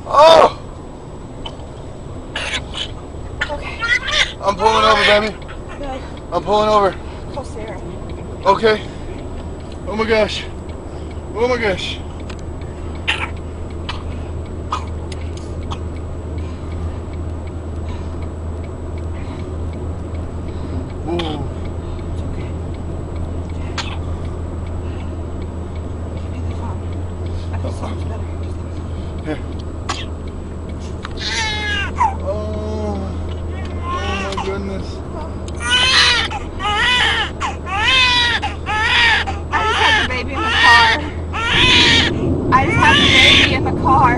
Oh! Okay. I'm pulling over, baby. No. I'm pulling over. Call Sarah. Okay. Oh my gosh. Oh my gosh. Ooh. It's okay. Give me the phone. I feel so much better. Here. Oh my goodness. I just had the baby in the car. I just had the baby in the car.